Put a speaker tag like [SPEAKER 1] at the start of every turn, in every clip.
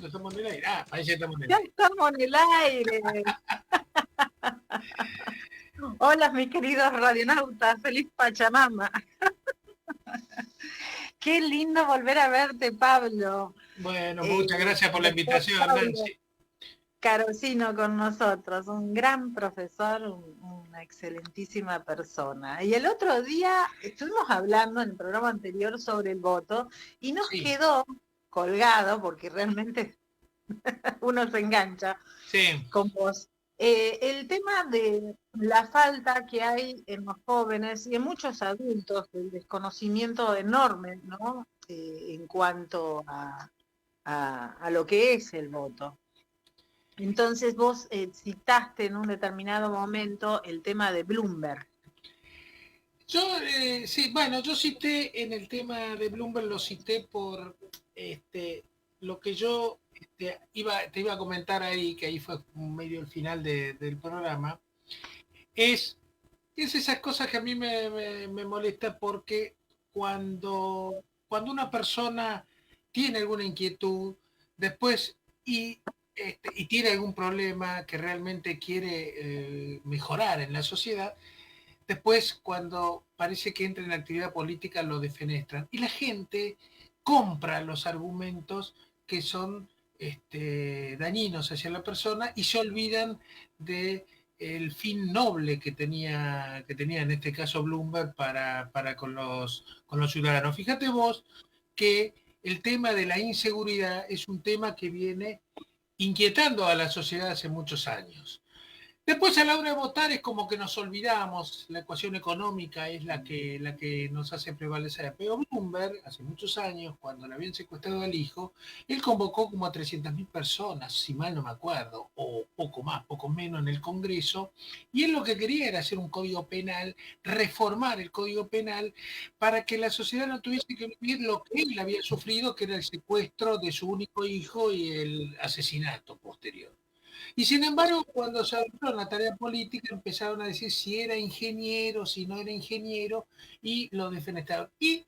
[SPEAKER 1] listo, estamos en el aire. Ah, parece que estamos en el
[SPEAKER 2] Ya
[SPEAKER 1] aire.
[SPEAKER 2] estamos en el aire. Hola, mis queridos radionautas, feliz Pachamama. Qué lindo volver a verte, Pablo.
[SPEAKER 1] Bueno, muchas gracias por la
[SPEAKER 2] Doctor
[SPEAKER 1] invitación,
[SPEAKER 2] Pablo
[SPEAKER 1] Nancy.
[SPEAKER 2] Carosino con nosotros, un gran profesor, una excelentísima persona. Y el otro día estuvimos hablando en el programa anterior sobre el voto y nos
[SPEAKER 1] Sí,
[SPEAKER 2] quedó colgado, porque realmente uno se engancha
[SPEAKER 1] sí.
[SPEAKER 2] con vos. El tema de la falta que hay en los jóvenes y en muchos adultos, del desconocimiento enorme, ¿no? En cuanto a lo que es el voto. Entonces vos citaste en un determinado momento el tema de Bloomberg.
[SPEAKER 1] Yo, sí, bueno, yo cité en el tema de Bloomberg, lo cité por lo que yo te iba a comentar ahí, que ahí fue medio el final del programa, es, es esas cosas que a mí me molesta porque cuando una persona tiene alguna inquietud, después y tiene algún problema que realmente quiere mejorar en la sociedad, después, cuando parece que entra en actividad política, lo defenestran. Y la gente compra los argumentos que son dañinos hacia la persona y se olvidan de el fin noble que tenía en este caso Bloomberg para con los ciudadanos. Fíjate vos que el tema de la inseguridad es un tema que viene inquietando a la sociedad hace muchos años. Después a la hora de votar es como que nos olvidamos, la ecuación económica es la que nos hace prevalecer. Pero Bloomberg, hace muchos años, cuando le habían secuestrado al hijo, él convocó como a 300.000 personas, si mal no me acuerdo, o poco más, poco menos en el Congreso, y él lo que quería era hacer un código penal, reformar el código penal para que la sociedad no tuviese que vivir lo que él había sufrido, que era el secuestro de su único hijo y el asesinato posterior. Y sin embargo, cuando se abrió la tarea política, empezaron a decir si era ingeniero, si no era ingeniero, y lo defenestraron. Y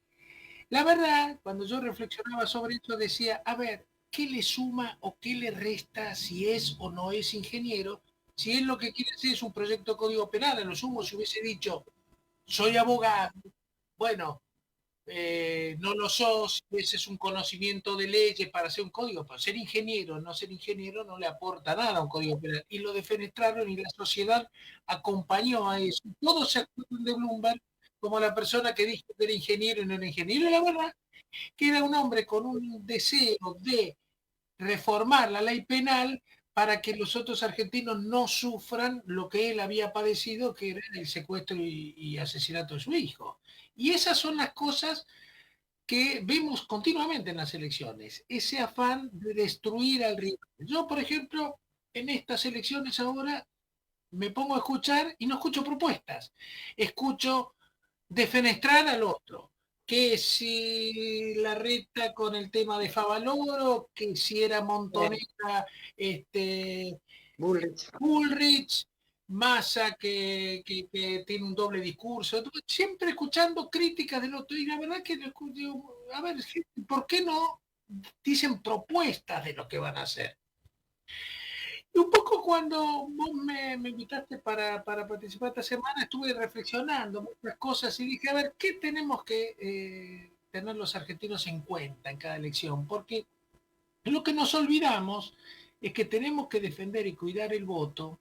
[SPEAKER 1] la verdad, cuando yo reflexionaba sobre esto, decía, a ver, ¿qué le suma o qué le resta si es o no es ingeniero? Si él lo que quiere hacer es un proyecto de código penal, a lo sumo si hubiese dicho, soy abogado, bueno, no lo sos, ese es un conocimiento de leyes para hacer un código, pero ser ingeniero, no ser ingeniero no le aporta nada a un código penal. Y lo defenestraron y la sociedad acompañó a eso. Todos se acuerdan de Bloomberg como la persona que dijo que era ingeniero y no era ingeniero. Y la verdad que era un hombre con un deseo de reformar la ley penal para que los otros argentinos no sufran lo que él había padecido, que era el secuestro y asesinato de su hijo. Y esas son las cosas que vemos continuamente en las elecciones, ese afán de destruir al rival. Yo, por ejemplo, en estas elecciones ahora me pongo a escuchar y no escucho propuestas, escucho defenestrar al otro, que si la reta con el tema de Favaloro, que si era Montonera,
[SPEAKER 2] Bullrich.
[SPEAKER 1] Bullrich, Massa que tiene un doble discurso, siempre escuchando críticas del otro. Y la verdad que digo, a ver, ¿por qué no dicen propuestas de lo que van a hacer? Y un poco cuando vos me invitaste para participar esta semana, estuve reflexionando muchas cosas y dije, a ver, ¿qué tenemos que tener los argentinos en cuenta en cada elección? Porque lo que nos olvidamos es que tenemos que defender y cuidar el voto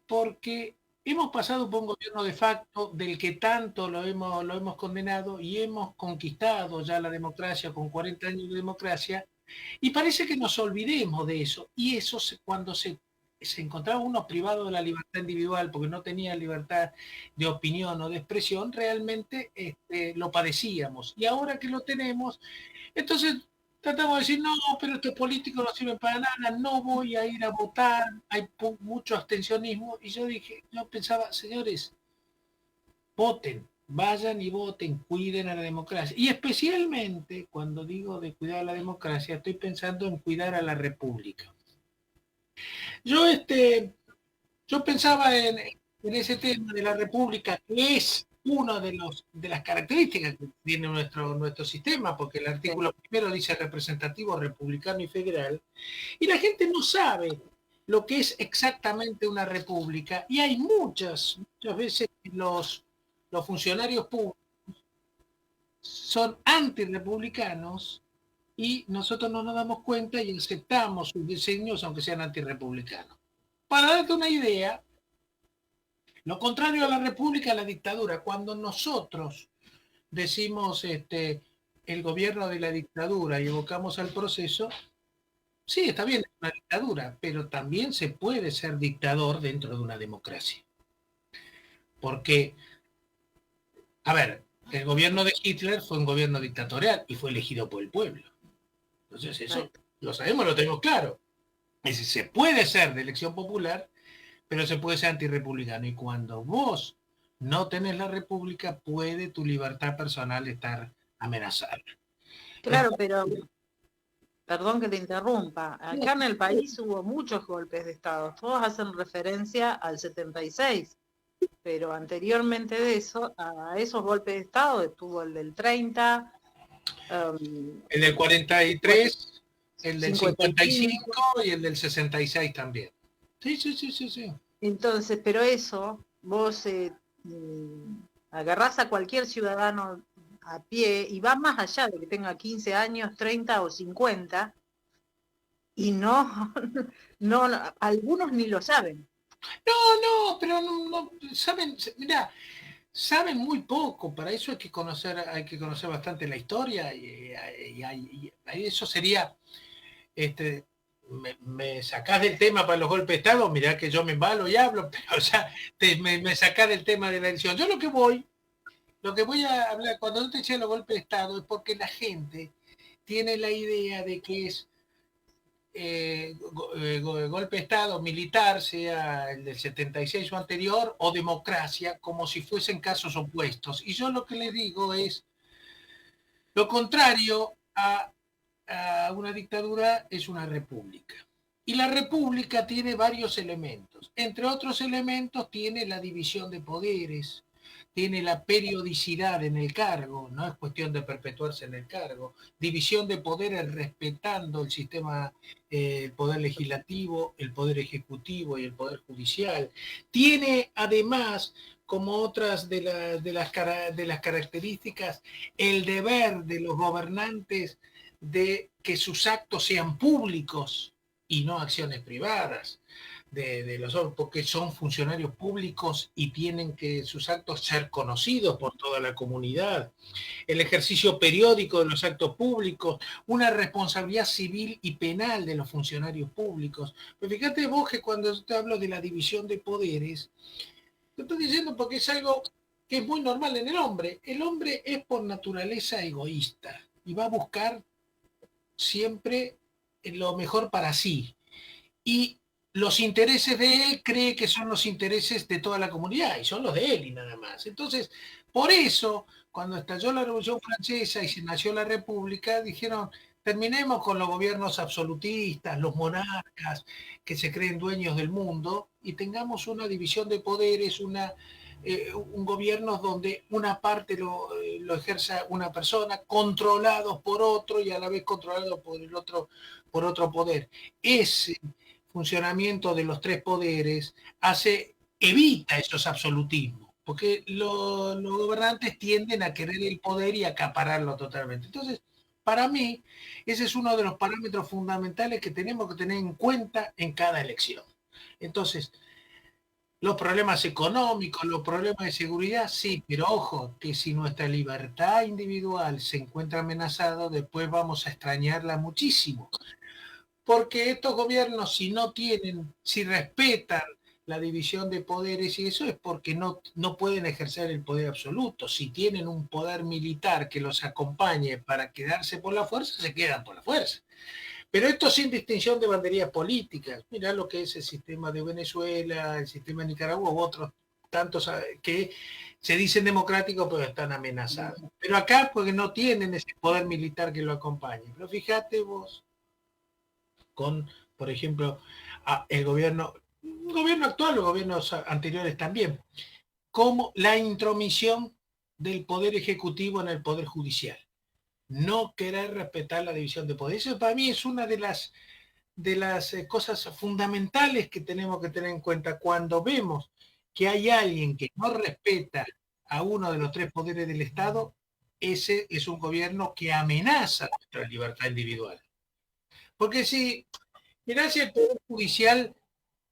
[SPEAKER 1] porque hemos pasado por un gobierno de facto del que tanto lo hemos condenado y hemos conquistado ya la democracia con 40 años de democracia y parece que nos olvidemos de eso. Y eso cuando se encontraba uno privado de la libertad individual porque no tenía libertad de opinión o de expresión, realmente lo padecíamos. Y ahora que lo tenemos, entonces tratamos de decir, no, pero estos políticos no sirven para nada, no voy a ir a votar, hay mucho abstencionismo. Y yo pensaba, señores, voten, vayan y voten, cuiden a la democracia. Y especialmente cuando digo de cuidar a la democracia, estoy pensando en cuidar a la república. Yo, yo pensaba en ese tema de la república, que es una de las características que tiene nuestro sistema, porque el artículo primero dice representativo, republicano y federal, y la gente no sabe lo que es exactamente una república, y hay muchas veces los funcionarios públicos son antirrepublicanos y nosotros no nos damos cuenta y aceptamos sus diseños aunque sean antirrepublicanos. Para darte una idea, lo contrario a la república es la dictadura. Cuando nosotros decimos el gobierno de la dictadura y evocamos al proceso, sí, está bien, es una dictadura, pero también se puede ser dictador dentro de una democracia. Porque, a ver, el gobierno de Hitler fue un gobierno dictatorial y fue elegido por el pueblo. Entonces eso lo sabemos, lo tenemos claro. Es decir, se puede ser de elección popular, pero se puede ser antirrepublicano. Y cuando vos no tenés la república, puede tu libertad personal estar amenazada.
[SPEAKER 2] Claro, pero perdón que te interrumpa. Acá en el país hubo muchos golpes de Estado. Todos hacen referencia al 76. Pero anteriormente de eso, a esos golpes de Estado estuvo el del 30,
[SPEAKER 1] el del 43, el del 55 y el del 66 también. Sí.
[SPEAKER 2] Entonces, pero eso, vos agarrás a cualquier ciudadano a pie y va más allá de que tenga 15 años, 30 o 50, y no, algunos ni lo saben.
[SPEAKER 1] No, pero no saben, mirá, saben muy poco, para eso hay que conocer bastante la historia y eso sería, me sacás del tema para los golpes de Estado, mirá que yo me embalo y hablo, pero ya me sacás del tema de la elección. Yo lo que voy a hablar, cuando no te eché los golpes de Estado, es porque la gente tiene la idea de que es golpe de Estado militar, sea el del 76 o anterior, o democracia, como si fuesen casos opuestos. Y yo lo que le digo es, lo contrario a una dictadura es una república. Y la república tiene varios elementos. Entre otros elementos tiene la división de poderes, tiene la periodicidad en el cargo, no es cuestión de perpetuarse en el cargo, división de poderes respetando el sistema, el poder legislativo, el poder ejecutivo y el poder judicial. Tiene además, como otras de las características, el deber de los gobernantes de que sus actos sean públicos y no acciones privadas. Porque son funcionarios públicos y tienen que sus actos ser conocidos por toda la comunidad, el ejercicio periódico de los actos públicos, una responsabilidad civil y penal de los funcionarios públicos. Pero fíjate vos que cuando te hablo de la división de poderes, te estoy diciendo porque es algo que es muy normal en el hombre. El hombre es por naturaleza egoísta y va a buscar siempre lo mejor para sí. Y los intereses de él cree que son los intereses de toda la comunidad y son los de él y nada más. Entonces, por eso, cuando estalló la Revolución Francesa y se nació la República, dijeron, terminemos con los gobiernos absolutistas, los monarcas que se creen dueños del mundo y tengamos una división de poderes, un gobierno donde una parte lo ejerza una persona, controlados por otro y a la vez controlados por otro poder. Ese funcionamiento de los tres poderes evita esos absolutismos, porque los gobernantes tienden a querer el poder y acapararlo totalmente. Entonces, para mí, ese es uno de los parámetros fundamentales que tenemos que tener en cuenta en cada elección. Entonces, los problemas económicos, los problemas de seguridad, sí, pero ojo, que si nuestra libertad individual se encuentra amenazada, después vamos a extrañarla muchísimo. Porque estos gobiernos, si respetan la división de poderes y eso es porque no pueden ejercer el poder absoluto. Si tienen un poder militar que los acompañe para quedarse por la fuerza, se quedan por la fuerza. Pero esto sin distinción de banderías políticas. Mirá lo que es el sistema de Venezuela, el sistema de Nicaragua u otros tantos que se dicen democráticos pero están amenazados. Pero acá porque no tienen ese poder militar que lo acompañe. Pero fíjate vos, con, por ejemplo, el gobierno actual, los gobiernos anteriores también. como la intromisión del Poder Ejecutivo en el Poder Judicial. No querer respetar la división de poder. Eso para mí es una de las cosas fundamentales que tenemos que tener en cuenta cuando vemos que hay alguien que no respeta a uno de los tres poderes del Estado. Ese es un gobierno que amenaza nuestra libertad individual. Porque si, mirá, si el Poder Judicial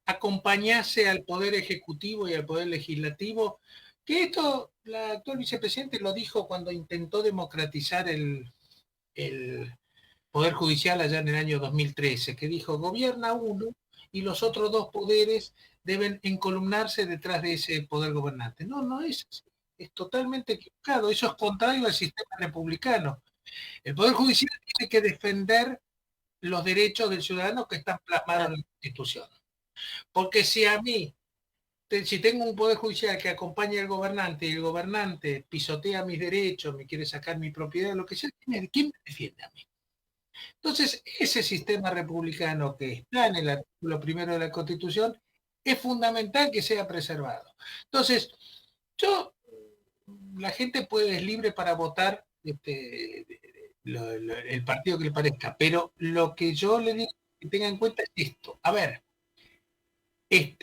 [SPEAKER 1] acompañase al Poder Ejecutivo y al Poder Legislativo, que esto, la actual vicepresidente lo dijo cuando intentó democratizar el Poder Judicial allá en el año 2013, que dijo, gobierna uno y los otros dos poderes deben encolumnarse detrás de ese poder gobernante. No, no es así. Es totalmente equivocado. Eso es contrario al sistema republicano. El Poder Judicial tiene que defender los derechos del ciudadano que están plasmados en la Constitución. Porque si a mí, si tengo un Poder Judicial que acompaña al gobernante y el gobernante pisotea mis derechos, me quiere sacar mi propiedad, lo que sea, ¿quién me defiende a mí? Entonces, ese sistema republicano que está en el artículo primero de la Constitución es fundamental que sea preservado. Entonces, la gente es libre para votar el partido que le parezca, pero lo que yo le digo que tenga en cuenta es esto. A ver,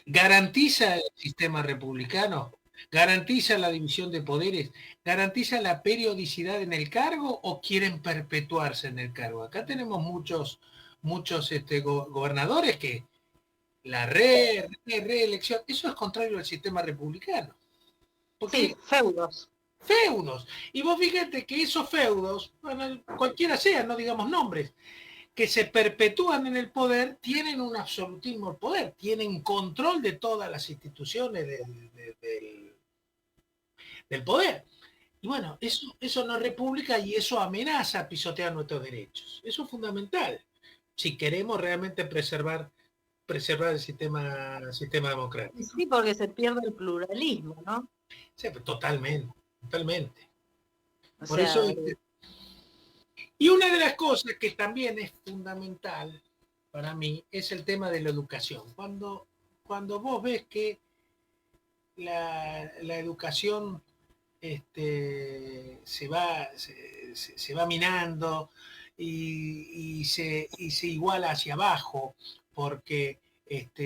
[SPEAKER 1] ¿garantiza el sistema republicano? ¿Garantiza la división de poderes? ¿Garantiza la periodicidad en el cargo o quieren perpetuarse en el cargo? Acá tenemos muchos gobernadores que la reelección, eso es contrario al sistema republicano.
[SPEAKER 2] Sí, feudos.
[SPEAKER 1] Feudos. Y vos fíjate que esos feudos, bueno, cualquiera sea, no digamos nombres, que se perpetúan en el poder, tienen un absolutismo del poder, tienen control de todas las instituciones del poder. Y bueno, eso no es república y eso amenaza a pisotear nuestros derechos. Eso es fundamental, si queremos realmente preservar el sistema democrático.
[SPEAKER 2] Sí, porque se pierde el pluralismo, ¿no?
[SPEAKER 1] Sí, totalmente.
[SPEAKER 2] O
[SPEAKER 1] Por
[SPEAKER 2] sea,
[SPEAKER 1] eso, y una de las cosas que también es fundamental para mí es el tema de la educación. Cuando vos ves que la educación se va minando y se iguala hacia abajo porque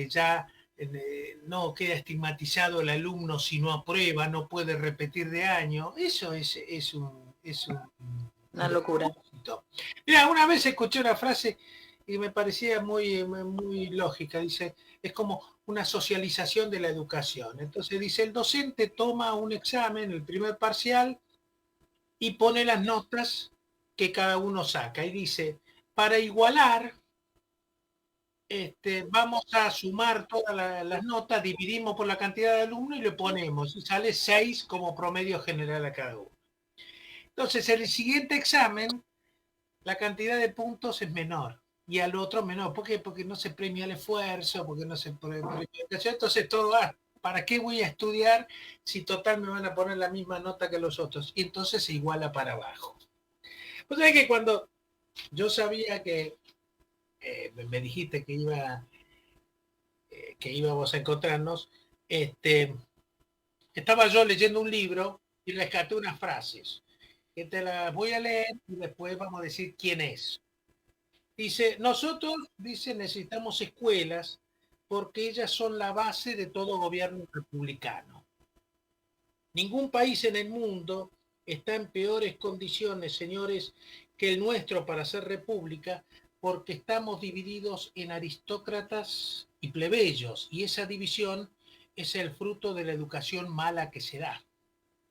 [SPEAKER 1] ya no queda estigmatizado el alumno si no aprueba, no puede repetir de año. Eso es
[SPEAKER 2] una locura.
[SPEAKER 1] Mira, una vez escuché una frase y me parecía muy lógica. Dice, es como una socialización de la educación. Entonces dice, el docente toma un examen, el primer parcial, y pone las notas que cada uno saca. Y dice, para igualar, vamos a sumar todas las notas, dividimos por la cantidad de alumnos y le ponemos. Y sale 6 como promedio general a cada uno. Entonces, el siguiente examen, la cantidad de puntos es menor y al otro menor. ¿Por qué? Porque no se premia el esfuerzo, porque no se premia la educación. Entonces todo ¿para qué voy a estudiar si total me van a poner la misma nota que los otros? Y entonces se iguala para abajo. Pues es que cuando yo sabía que me dijiste que íbamos a encontrarnos, estaba yo leyendo un libro y rescaté unas frases que te las voy a leer y después vamos a decir quién es. Dice, nosotros, necesitamos escuelas porque ellas son la base de todo gobierno republicano. Ningún país en el mundo está en peores condiciones, señores, que el nuestro para ser república, porque estamos divididos en aristócratas y plebeyos, y esa división es el fruto de la educación mala que se da.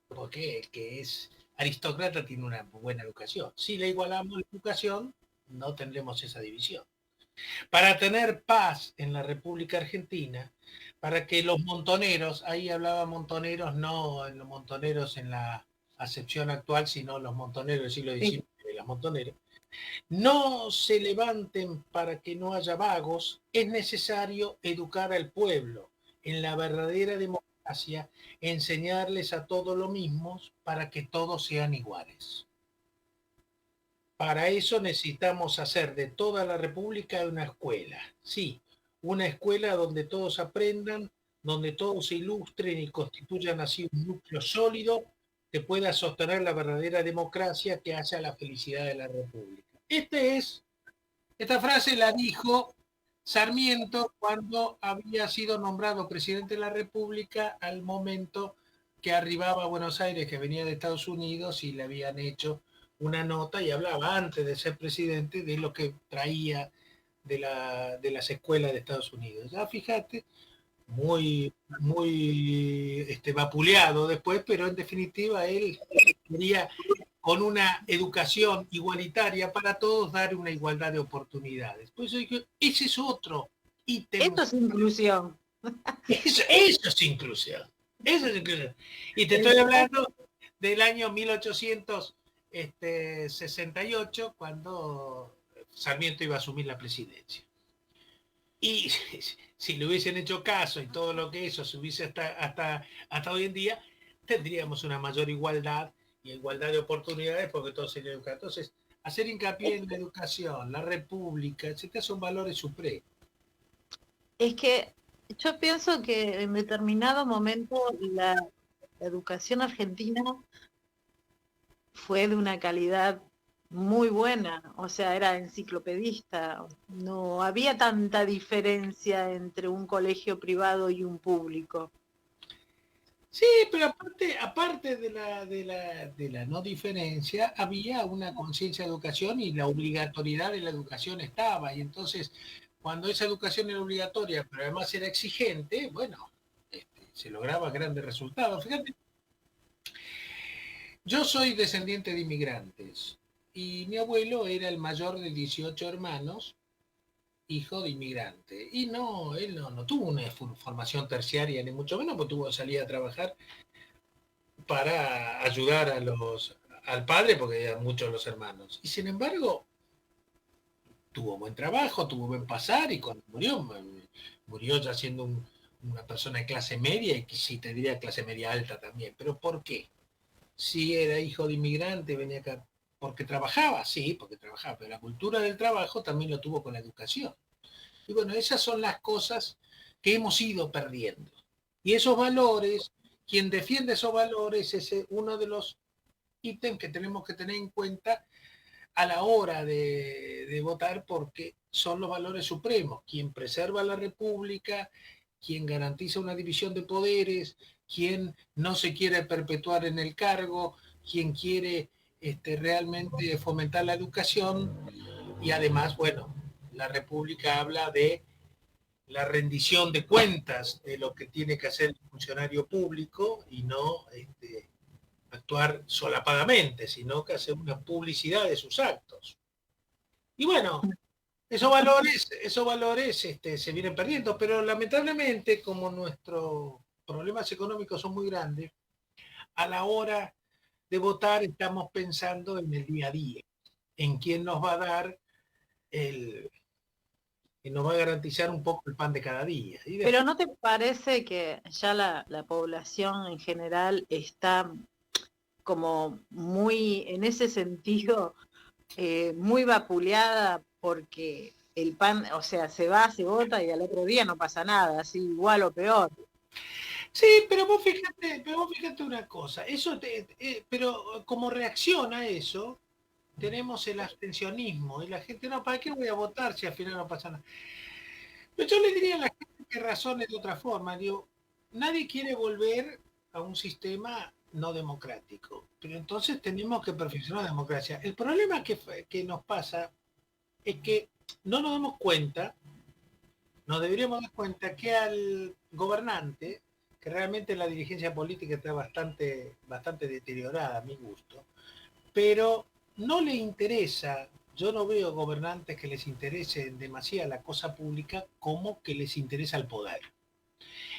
[SPEAKER 1] Porque el que es aristócrata tiene una buena educación. Si le igualamos la educación, no tendremos esa división. Para tener paz en la República Argentina, para que los montoneros, ahí hablaba montoneros, no en los montoneros en la acepción actual, sino los montoneros del siglo XIX, las montoneras, no se levanten para que no haya vagos, es necesario educar al pueblo en la verdadera democracia, enseñarles a todos lo mismo para que todos sean iguales. Para eso necesitamos hacer de toda la República una escuela. Sí, una escuela donde todos aprendan donde todos se ilustren y constituyan así un núcleo sólido que pueda sostener la verdadera democracia que haya la felicidad de la República. Esta frase la dijo Sarmiento cuando había sido nombrado presidente de la República al momento que arribaba a Buenos Aires, que venía de Estados Unidos, y le habían hecho una nota y hablaba antes de ser presidente de lo que traía de las escuelas de Estados Unidos. Ya fíjate, muy vapuleado después, pero en definitiva él quería, con una educación igualitaria para todos, dar una igualdad de oportunidades. Por eso dije, ese es otro ítem.
[SPEAKER 2] Esto es inclusión.
[SPEAKER 1] Eso es inclusión. Eso es inclusión. Y te estoy hablando del año 1868, cuando Sarmiento iba a asumir la presidencia. Y si le hubiesen hecho caso y todo lo que eso se hubiese hasta hoy en día, tendríamos una mayor igualdad y igualdad de oportunidades porque todos serían educados. Entonces, hacer hincapié en la educación, la república, etcétera, son valores supremos.
[SPEAKER 2] Es que yo pienso que en determinado momento la educación argentina fue de una calidad muy buena, o sea, era enciclopedista, no había tanta diferencia entre un colegio privado y un público.
[SPEAKER 1] Sí, pero aparte de la no diferencia, había una conciencia de educación y la obligatoriedad de la educación estaba. Y entonces, cuando esa educación era obligatoria, pero además era exigente, bueno, se lograban grandes resultados. Fíjate, yo soy descendiente de inmigrantes y mi abuelo era el mayor de 18 hermanos, hijo de inmigrante. Y no, él no tuvo una formación terciaria, ni mucho menos, porque tuvo que salir a trabajar para ayudar al padre, porque eran muchos los hermanos. Y sin embargo, tuvo buen trabajo, tuvo buen pasar, y cuando murió ya siendo una persona de clase media, y sí te diría clase media alta también. ¿Pero por qué? Si era hijo de inmigrante, venía acá porque trabajaba, sí, porque trabajaba, pero la cultura del trabajo también lo tuvo con la educación. Y bueno, esas son las cosas que hemos ido perdiendo. Y esos valores, quien defiende esos valores es uno de los ítems que tenemos que tener en cuenta a la hora de votar, porque son los valores supremos. Quien preserva la república, quien garantiza una división de poderes, quien no se quiere perpetuar en el cargo, quien quiere realmente fomentar la educación. Y además, bueno, la república habla de la rendición de cuentas de lo que tiene que hacer el funcionario público y no actuar solapadamente, sino que hacer una publicidad de sus actos. Y bueno, esos valores se vienen perdiendo, pero lamentablemente, como nuestros problemas económicos son muy grandes, a la hora de votar estamos pensando en el día a día, en quién nos va a dar y nos va a garantizar un poco el pan de cada día.
[SPEAKER 2] Pero ¿no te parece que ya la población en general está como muy, en ese sentido, muy vapuleada porque el pan, o sea, se va, se vota y al otro día no pasa nada, así igual o peor?
[SPEAKER 1] Sí, pero vos fíjate una cosa, pero como reacción a eso, tenemos el abstencionismo y la gente, no, ¿para qué voy a votar si al final no pasa nada? Pero yo le diría a la gente que razone de otra forma, digo, nadie quiere volver a un sistema no democrático, pero entonces tenemos que perfeccionar la democracia. El problema que nos pasa es que no nos damos cuenta, nos deberíamos dar cuenta que al gobernante, que realmente la dirigencia política está bastante deteriorada a mi gusto, pero no le interesa, yo no veo gobernantes que les interese demasiado la cosa pública como que les interesa el poder.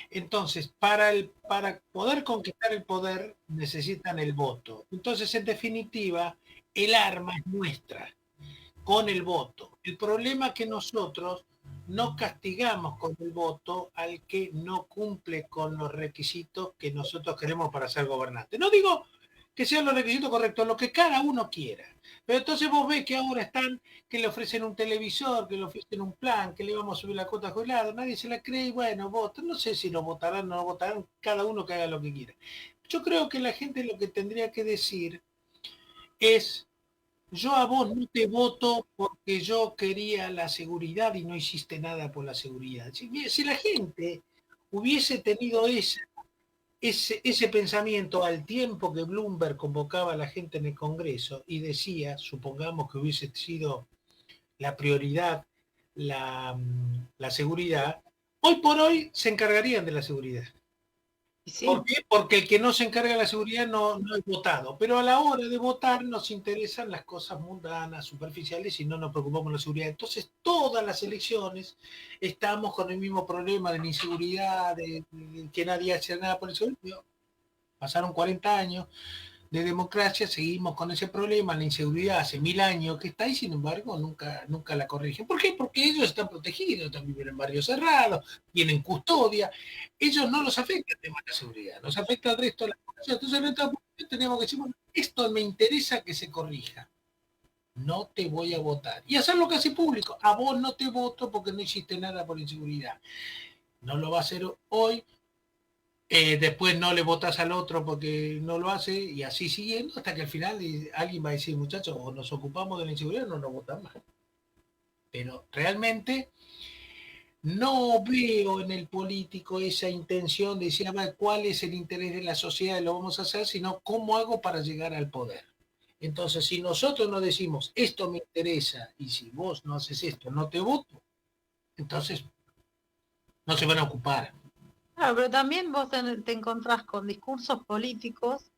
[SPEAKER 1] Entonces, para poder conquistar el poder necesitan el voto. Entonces, en definitiva, el arma es nuestra, con el voto. El problema es que nosotros no castigamos con el voto al que no cumple con los requisitos que nosotros queremos para ser gobernante. No digo que sean los requisitos correctos, lo que cada uno quiera. Pero entonces vos ves que ahora están, que le ofrecen un televisor, que le ofrecen un plan, que le vamos a subir la cuota jubilada, nadie se la cree y bueno, votan. No sé si lo votarán o no lo votarán, cada uno que haga lo que quiera. Yo creo que la gente lo que tendría que decir es, yo a vos no te voto porque yo quería la seguridad y no hiciste nada por la seguridad. Si la gente hubiese tenido ese pensamiento al tiempo que Bloomberg convocaba a la gente en el Congreso y decía, supongamos que hubiese sido la prioridad la seguridad, hoy por hoy se encargarían de la seguridad.
[SPEAKER 2] Sí.
[SPEAKER 1] ¿Por qué? Porque el que no se encarga de la seguridad no es votado. Pero a la hora de votar nos interesan las cosas mundanas, superficiales y no nos preocupamos de la seguridad. Entonces, todas las elecciones estamos con el mismo problema de la inseguridad, de que nadie hace nada por eso. Pasaron 40 años de democracia, seguimos con ese problema, la inseguridad hace 1000 años que está ahí, sin embargo, nunca la corrigen. ¿Por qué? Porque ellos están protegidos, también viven en barrios cerrados, tienen custodia, ellos no los afecta el tema de la seguridad, nos afecta al resto de la población. Entonces, en esta oportunidad tenemos que decir, bueno, esto me interesa que se corrija, no te voy a votar. Y hacerlo casi público, a vos no te voto porque no hiciste nada por inseguridad. No lo va a hacer hoy, después no le votas al otro porque no lo hace y así siguiendo hasta que al final alguien va a decir, muchachos, o nos ocupamos de la inseguridad o no nos votan más. Pero realmente no veo en el político esa intención de decir, a ver, cuál es el interés de la sociedad y lo vamos a hacer, sino cómo hago para llegar al poder. Entonces, si nosotros no decimos, esto me interesa, y si vos no haces esto, no te voto, entonces no se van a ocupar.
[SPEAKER 2] Claro, pero también vos te encontrás con discursos políticos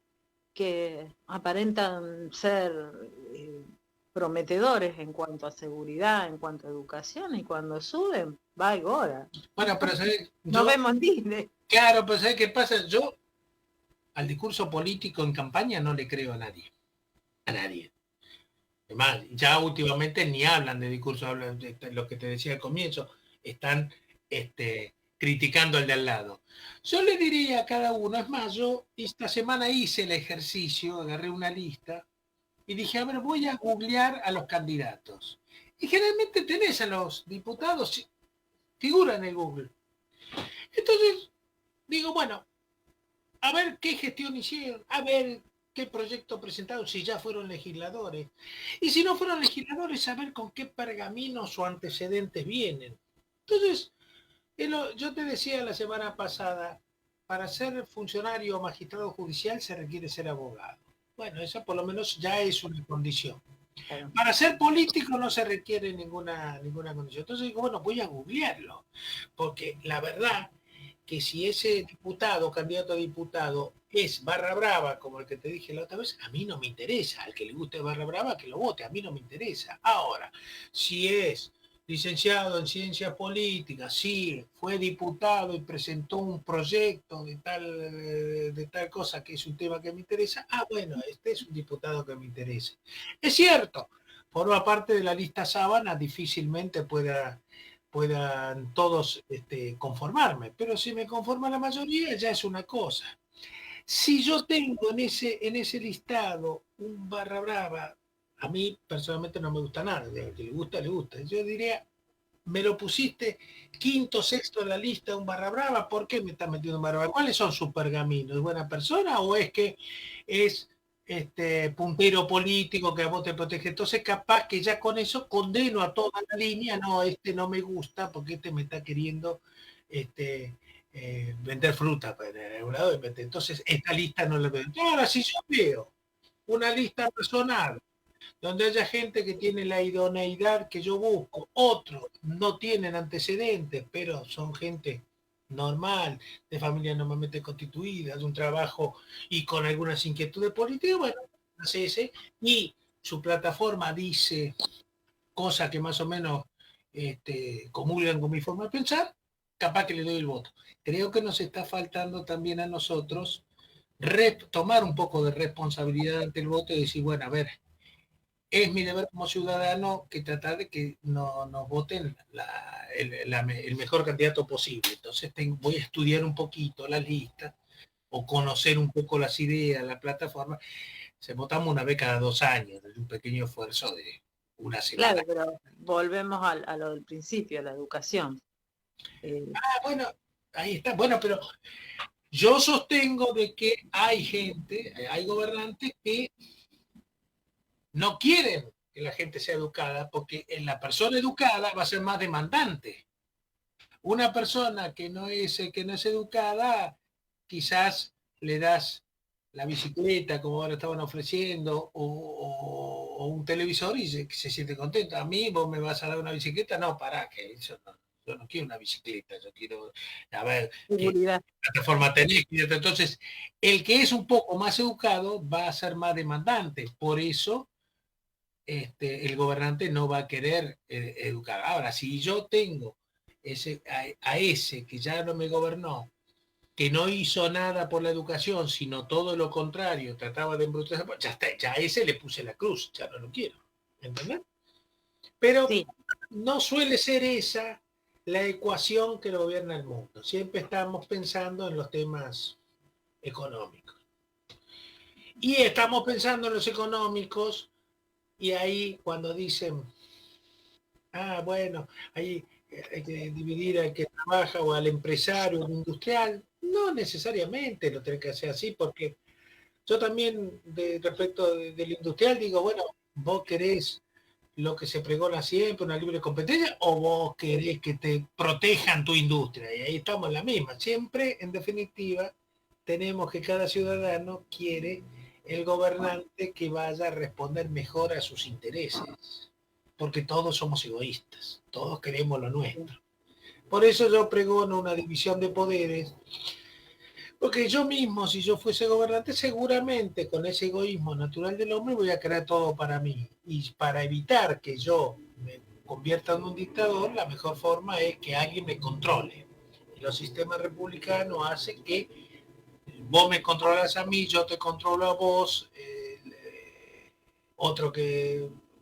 [SPEAKER 2] que aparentan ser prometedores en cuanto a seguridad, en cuanto a educación, y cuando suben, va y gora.
[SPEAKER 1] Bueno, pero ¿sabes?
[SPEAKER 2] No vemos Disney.
[SPEAKER 1] Claro, pero ¿sabes qué pasa? Yo al discurso político en campaña no le creo a nadie. A nadie. Además, ya últimamente ni hablan de discurso, hablan de lo que te decía al comienzo, están criticando al de al lado. Yo le diría a cada uno, es más, yo esta semana hice el ejercicio, agarré una lista y dije, a ver, voy a googlear a los candidatos. Y generalmente tenés a los diputados, figuran en el Google. Entonces, digo, bueno, a ver qué gestión hicieron, a ver qué proyecto presentaron, si ya fueron legisladores. Y si no fueron legisladores, saber con qué pergaminos o antecedentes vienen. Entonces, yo te decía la semana pasada, para ser funcionario o magistrado judicial se requiere ser abogado. Bueno, esa por lo menos ya es una condición. Para ser político no se requiere ninguna condición. Entonces digo, bueno, voy a googlearlo, porque la verdad que si ese diputado, candidato a diputado, es barra brava, como el que te dije la otra vez, a mí no me interesa. Al que le guste barra brava, que lo vote, a mí no me interesa. Ahora, si es licenciado en ciencias políticas, sí, fue diputado y presentó un proyecto de tal cosa que es un tema que me interesa, bueno, este es un diputado que me interesa. Es cierto, forma parte de la lista sábana, difícilmente puedan todos conformarme, pero si me conforma la mayoría ya es una cosa. Si yo tengo en ese listado un barra brava, a mí personalmente no me gusta nada, de que le gusta, le gusta. Yo diría, me lo pusiste quinto, sexto en la lista, un barra brava, ¿por qué me estás metiendo un barra brava? ¿Cuáles son sus pergaminos? ¿Es buena persona o es que es puntero político que a vos te protege? Entonces capaz que ya con eso condeno a toda la línea, no, no me gusta porque me está queriendo vender fruta en un lado. Entonces esta lista no la veo. Ahora, si yo veo una lista personal donde haya gente que tiene la idoneidad que yo busco, otros no tienen antecedentes, pero son gente normal, de familia normalmente constituida, de un trabajo y con algunas inquietudes políticas, bueno, hace ese, y su plataforma dice cosas que más o menos comulgan con mi forma de pensar, capaz que le doy el voto. Creo que nos está faltando también a nosotros tomar un poco de responsabilidad ante el voto y decir, bueno, a ver, es mi deber como ciudadano que tratar de que nos voten el mejor candidato posible. Entonces voy a estudiar un poquito la lista, o conocer un poco las ideas, la plataforma, se votamos una vez cada 2 años, es un pequeño esfuerzo de una semana.
[SPEAKER 2] Claro, pero volvemos a lo del principio, a la educación.
[SPEAKER 1] Bueno, ahí está. Bueno, pero yo sostengo de que hay gente, hay gobernantes que no quieren que la gente sea educada porque la persona educada va a ser más demandante. Una persona que no es educada, quizás le das la bicicleta, como ahora estaban ofreciendo, o un televisor y se siente contento. A mí vos me vas a dar una bicicleta, no, pará, que eso no, yo no quiero una bicicleta, yo quiero, a ver, qué
[SPEAKER 2] Seguridad.
[SPEAKER 1] plataforma tenés. Entonces, el que es un poco más educado va a ser más demandante. Por eso, el gobernante no va a querer educar. Ahora, si yo tengo a ese que ya no me gobernó, que no hizo nada por la educación, sino todo lo contrario, trataba de embrutecer, ya está, ya a ese le puse la cruz, ya no lo quiero. ¿Entendés? Pero
[SPEAKER 2] Sí.
[SPEAKER 1] no suele ser esa la ecuación que gobierna el mundo. Siempre estamos pensando en los temas económicos. Y estamos pensando en los económicos, y ahí cuando dicen, bueno, ahí hay que dividir al que trabaja o al empresario, al industrial. No necesariamente lo tiene que hacer así, porque yo también, respecto del industrial, digo, bueno, vos querés lo que se pregona siempre, una libre competencia, o vos querés que te protejan tu industria. Y ahí estamos en la misma. Siempre, en definitiva, tenemos que cada ciudadano quiere el gobernante que vaya a responder mejor a sus intereses, porque todos somos egoístas, todos queremos lo nuestro. Por eso yo pregono una división de poderes, porque yo mismo, si yo fuese gobernante, seguramente con ese egoísmo natural del hombre voy a querer todo para mí. Y para evitar que yo me convierta en un dictador, la mejor forma es que alguien me controle. Y los sistemas republicanos hacen que vos me controlas a mí, yo te controlo a vos,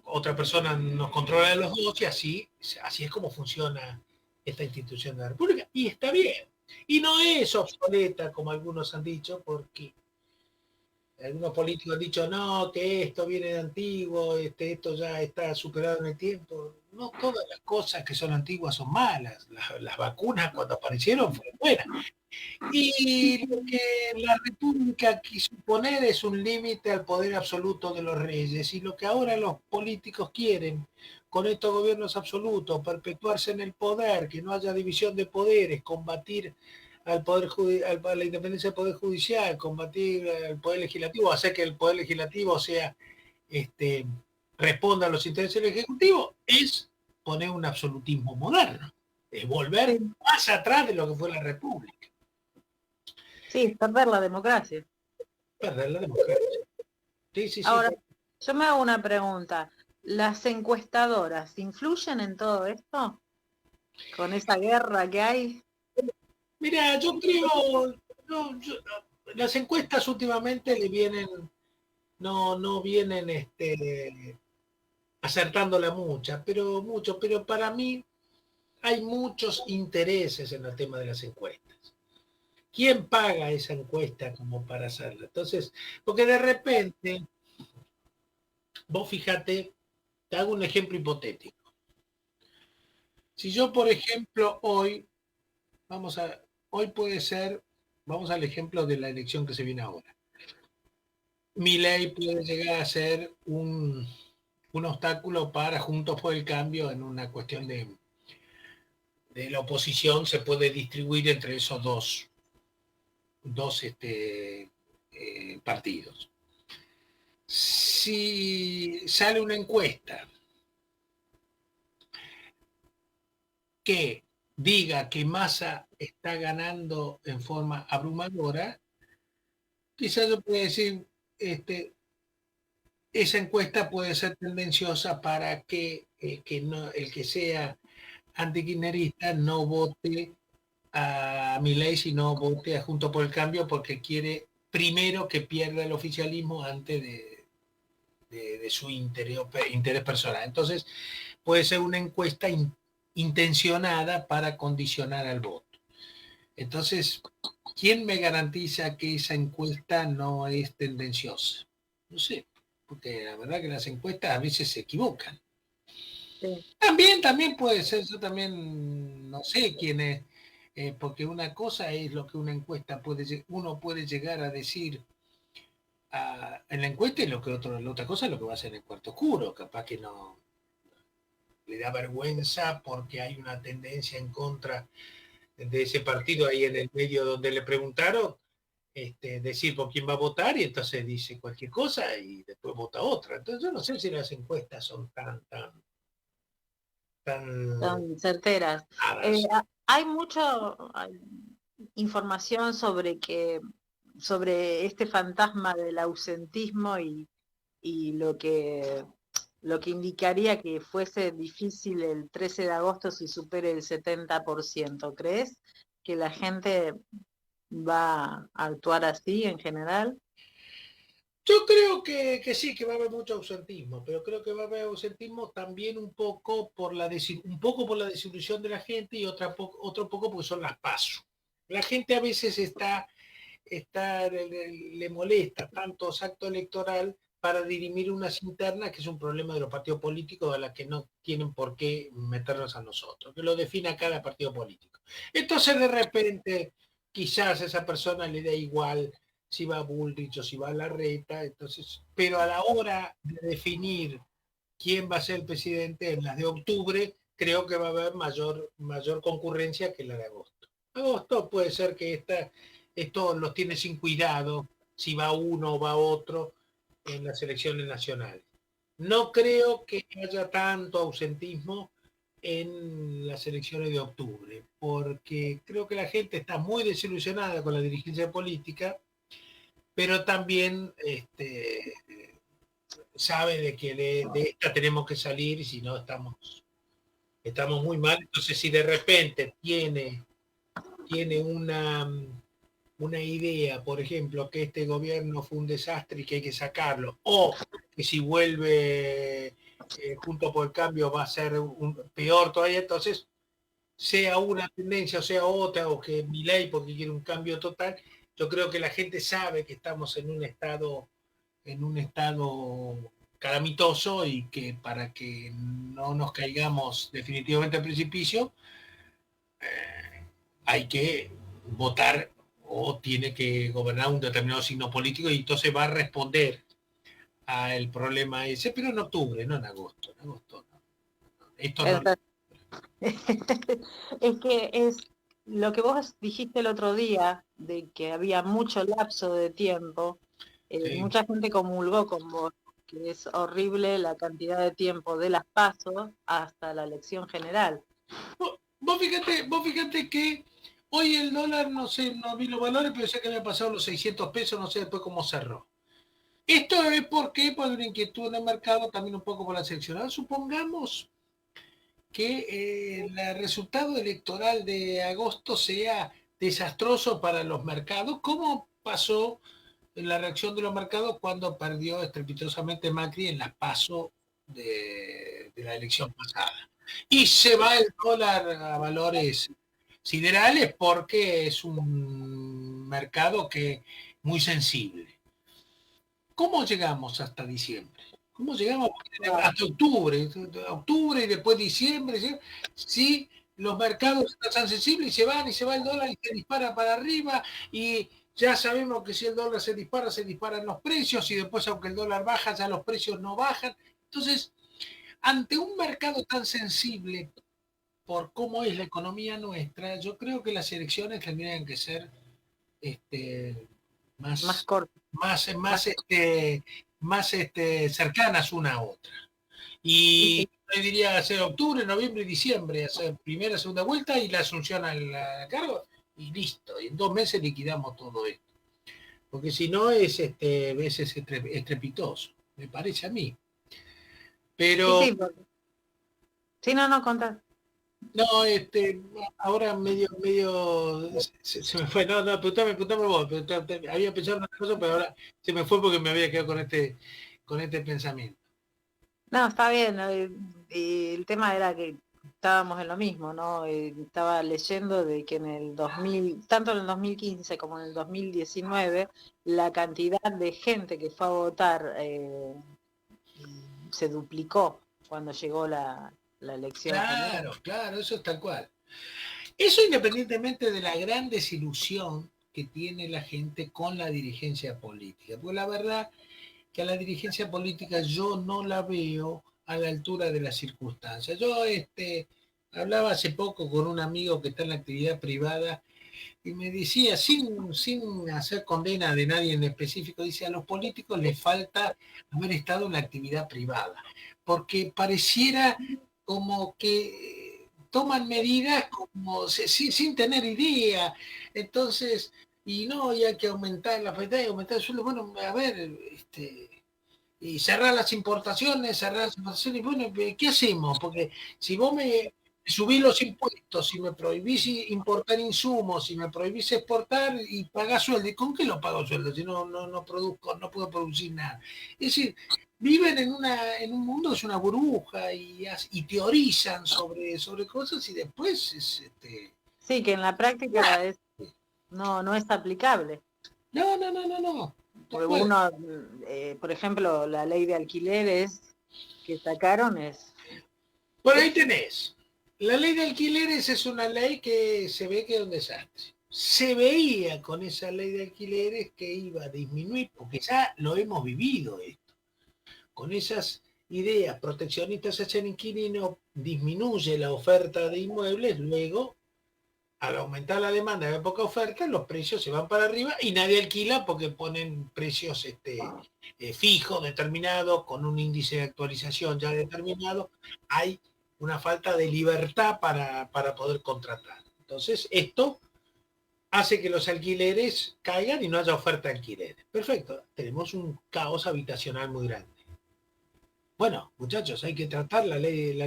[SPEAKER 1] otra persona nos controla a los dos, y así es como funciona esta institución de la República. Y está bien. Y no es obsoleta, como algunos han dicho, porque algunos políticos han dicho, no, que esto viene de antiguo, esto ya está superado en el tiempo. No todas las cosas que son antiguas son malas. Las vacunas cuando aparecieron fueron buenas. Y lo que la República quiso poner es un límite al poder absoluto de los reyes. Y lo que ahora los políticos quieren con estos gobiernos absolutos, perpetuarse en el poder, que no haya división de poderes, combatir a la independencia del Poder Judicial, combatir al Poder Legislativo, hacer que el Poder Legislativo responda a los intereses del Ejecutivo, es poner un absolutismo moderno, es volver más atrás de lo que fue la República.
[SPEAKER 2] Sí, perder la democracia.
[SPEAKER 1] Perder la democracia. Sí.
[SPEAKER 2] Ahora, yo me hago una pregunta. ¿Las encuestadoras influyen en todo esto? ¿Con esa guerra que hay?
[SPEAKER 1] Mira, yo creo, las encuestas últimamente no vienen acertándola mucho, pero para mí hay muchos intereses en el tema de las encuestas. ¿Quién paga esa encuesta como para hacerla? Entonces, porque de repente, vos fíjate, te hago un ejemplo hipotético. Si yo, por ejemplo, hoy puede ser, vamos al ejemplo de la elección que se viene ahora. Milei puede llegar a ser un obstáculo para Juntos por el Cambio en una cuestión de la oposición, se puede distribuir entre esos dos partidos. Si sale una encuesta que diga que Massa está ganando en forma abrumadora, quizás yo pueda decir, esa encuesta puede ser tendenciosa para que el que sea antikirchnerista no vote a Milei, sino vote a Juntos por el Cambio, porque quiere primero que pierda el oficialismo antes de su interés personal. Entonces, puede ser una encuesta intencionada para condicionar al voto. Entonces, ¿quién me garantiza que esa encuesta no es tendenciosa? No sé, porque la verdad que las encuestas a veces se equivocan.
[SPEAKER 2] Sí.
[SPEAKER 1] También puede ser, yo también no sé quién es, porque una cosa es lo que una encuesta uno puede llegar a decir en la encuesta y la otra cosa es lo que va a hacer en el cuarto oscuro, capaz que no le da vergüenza porque hay una tendencia en contra de ese partido ahí en el medio donde le preguntaron, decir por quién va a votar y entonces dice cualquier cosa y después vota otra. Entonces yo no sé si las encuestas son tan
[SPEAKER 2] Son certeras.
[SPEAKER 1] raras.
[SPEAKER 2] Hay información sobre este fantasma del ausentismo y lo que indicaría que fuese difícil el 13 de agosto si supere el 70%. ¿Crees que la gente va a actuar así en general?
[SPEAKER 1] Yo creo que sí, que va a haber mucho ausentismo, pero creo que va a haber ausentismo también un poco por la desilusión de la gente y otro poco porque son las PASO. La gente a veces le molesta tantos actos electoral para dirimir unas internas, que es un problema de los partidos políticos a las que no tienen por qué meternos a nosotros, que lo defina cada partido político. Entonces, de repente, quizás a esa persona le da igual si va a Bullrich o si va a Larreta, entonces, pero a la hora de definir quién va a ser el presidente en las de octubre, creo que va a haber mayor concurrencia que la de agosto. Agosto puede ser que esto los tiene sin cuidado, si va uno o va otro en las elecciones nacionales. No creo que haya tanto ausentismo en las elecciones de octubre, porque creo que la gente está muy desilusionada con la dirigencia política, pero también sabe de que de esta tenemos que salir y si no estamos muy mal. Entonces, si de repente tiene una idea, por ejemplo, que este gobierno fue un desastre y que hay que sacarlo, o que si vuelve junto por el cambio va a ser peor todavía, entonces sea una tendencia o sea otra, o que Milei porque quiere un cambio total, yo creo que la gente sabe que estamos en un estado calamitoso y que para que no nos caigamos definitivamente al precipicio, hay que votar o tiene que gobernar un determinado signo político y entonces va a responder al problema ese, pero en octubre, no en agosto. En agosto no. Esto no.
[SPEAKER 2] Es que es lo que vos dijiste el otro día, de que había mucho lapso de tiempo.
[SPEAKER 1] Sí.
[SPEAKER 2] Mucha gente comulgó con vos, que es horrible la cantidad de tiempo de las pasos hasta la elección general.
[SPEAKER 1] Vos fíjate que hoy el dólar, no sé, no vi los valores, pero sé que había pasado los 600 pesos, no sé después cómo cerró. Esto es porque por una inquietud en el mercado, también un poco por la seleccionada. Supongamos que el resultado electoral de agosto sea desastroso para los mercados, como pasó en la reacción de los mercados cuando perdió estrepitosamente Macri en la PASO de la elección pasada. Y se va el dólar a valores siderales porque es un mercado que muy sensible. ¿Cómo llegamos hasta diciembre? ¿Cómo llegamos hasta octubre y después diciembre? ¿Sí? Si los mercados están sensibles y se va el dólar y se dispara para arriba y ya sabemos que si el dólar se disparan los precios y después aunque el dólar baja ya los precios no bajan. Entonces, ante un mercado tan sensible por cómo es la economía nuestra, yo creo que las elecciones tendrían que ser
[SPEAKER 2] Más
[SPEAKER 1] más,
[SPEAKER 2] corto.
[SPEAKER 1] más cercanas una a otra. Y yo diría hacer octubre, noviembre y diciembre, hacer primera, segunda vuelta y la asunción al cargo y listo. Y en 2 meses liquidamos todo esto. Porque si no es veces estrepitoso, me parece a mí.
[SPEAKER 2] Sí,
[SPEAKER 1] Pero
[SPEAKER 2] sí, sí, no, contá.
[SPEAKER 1] no, ahora medio se me fue. No, preguntame vos. Había pensado en una cosa, pero ahora se me fue porque me había quedado con este pensamiento.
[SPEAKER 2] No, está bien. El tema era que estábamos en lo mismo, ¿no? Estaba leyendo de que en el 2000, tanto en el 2015 como en el 2019, la cantidad de gente que fue a votar se duplicó cuando llegó la elección general.
[SPEAKER 1] Claro, eso es tal cual. Eso independientemente de la gran desilusión que tiene la gente con la dirigencia política. Porque la verdad que a la dirigencia política yo no la veo a la altura de las circunstancias. Yo hablaba hace poco con un amigo que está en la actividad privada y me decía, sin hacer condena de nadie en específico, dice, a los políticos les falta haber estado en la actividad privada, porque pareciera como que toman medidas como sin tener idea. Entonces, y no, y hay que aumentar la falta y aumentar el sueldo. Bueno, a ver, y cerrar las importaciones, y bueno, ¿qué hacemos? Porque si vos me subís los impuestos, si me prohibís importar insumos, si me prohibís exportar y pagás sueldo, ¿y con qué lo pago sueldo? Si no produzco, no puedo producir nada. Es decir, viven en un mundo que es una burbuja y teorizan sobre cosas y después
[SPEAKER 2] Sí, que en la práctica no es aplicable.
[SPEAKER 1] No.
[SPEAKER 2] Porque uno, por ejemplo, la ley de alquileres que sacaron
[SPEAKER 1] Bueno, ahí tenés. La ley de alquileres es una ley que se ve que es un desastre. Se veía con esa ley de alquileres que iba a disminuir, porque ya lo hemos vivido esto. Con esas ideas proteccionistas hacia el inquilino, disminuye la oferta de inmuebles, luego, al aumentar la demanda y poca oferta, los precios se van para arriba y nadie alquila porque ponen precios fijos, determinados, con un índice de actualización ya determinado. Hay una falta de libertad para poder contratar. Entonces, esto hace que los alquileres caigan y no haya oferta de alquileres. Perfecto, tenemos un caos habitacional muy grande. Bueno, muchachos, hay que tratar la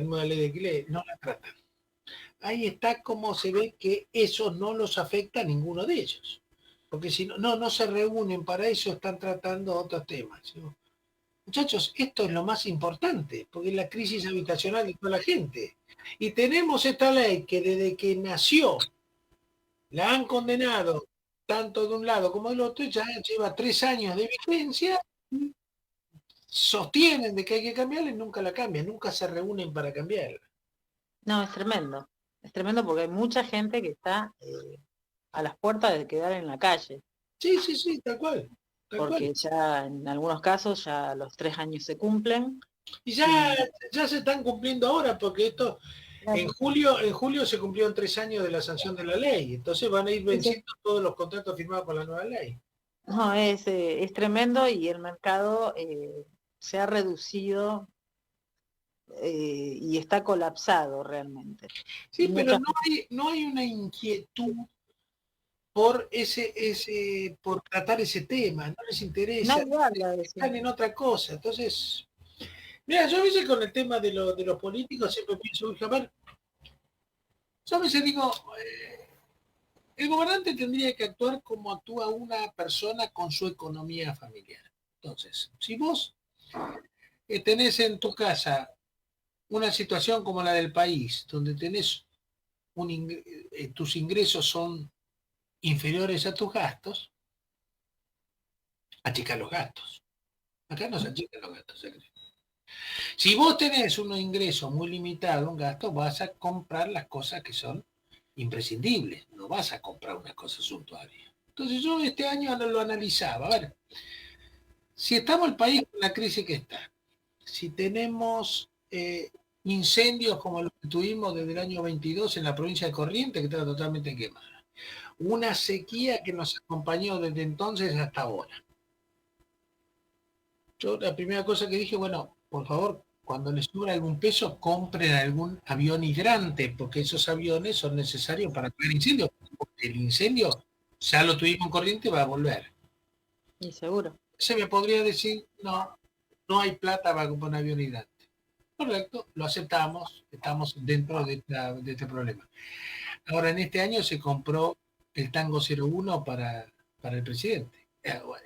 [SPEAKER 1] nueva ley de alquiler, no la tratan. Ahí está como se ve que eso no los afecta a ninguno de ellos. Porque si no se reúnen para eso, están tratando otros temas. ¿No? Muchachos, esto es lo más importante, porque es la crisis habitacional de toda la gente. Y tenemos esta ley que desde que nació la han condenado tanto de un lado como del otro, ya lleva 3 años de vigencia, sostienen de que hay que cambiarla y nunca la cambian, nunca se reúnen para cambiarla.
[SPEAKER 2] No, es tremendo. Es tremendo porque hay mucha gente que está a las puertas de quedar en la calle.
[SPEAKER 1] Sí, tal cual.
[SPEAKER 2] Porque ya en algunos casos ya los 3 años se cumplen.
[SPEAKER 1] Y ya se están cumpliendo ahora, porque esto en julio se cumplieron 3 años de la sanción de la ley, entonces van a ir venciendo todos los contratos firmados con la nueva ley.
[SPEAKER 2] No, es tremendo y el mercado se ha reducido y está colapsado realmente.
[SPEAKER 1] Sí, pero no hay una inquietud por por tratar ese tema, no les interesa, están en otra cosa. Entonces, mira, yo a veces con el tema de los políticos siempre pienso, a ver, yo a veces digo, el gobernante tendría que actuar como actúa una persona con su economía familiar. Entonces, si vos tenés en tu casa una situación como la del país, donde tenés tus ingresos son inferiores a tus gastos, achica los gastos. Acá no se achican los gastos. Si vos tenés un ingreso muy limitado, un gasto, vas a comprar las cosas que son imprescindibles, no vas a comprar una cosa suntuaria. Entonces yo este año lo analizaba, a ver, si estamos el país con la crisis que está, si tenemos incendios como los que tuvimos desde el año 22 en la provincia de Corrientes, que estaba totalmente quemada, una sequía que nos acompañó desde entonces hasta ahora. Yo la primera cosa que dije, bueno, por favor, cuando les sobra algún peso, compren algún avión hidrante, porque esos aviones son necesarios para apagar incendios. El incendio ya lo tuvimos en Corrientes, va a volver.
[SPEAKER 2] Y seguro.
[SPEAKER 1] Se me podría decir, no hay plata para comprar un avión hidrante. Correcto, lo aceptamos, estamos dentro de este problema. Ahora, en este año se compró el Tango 01 para el presidente.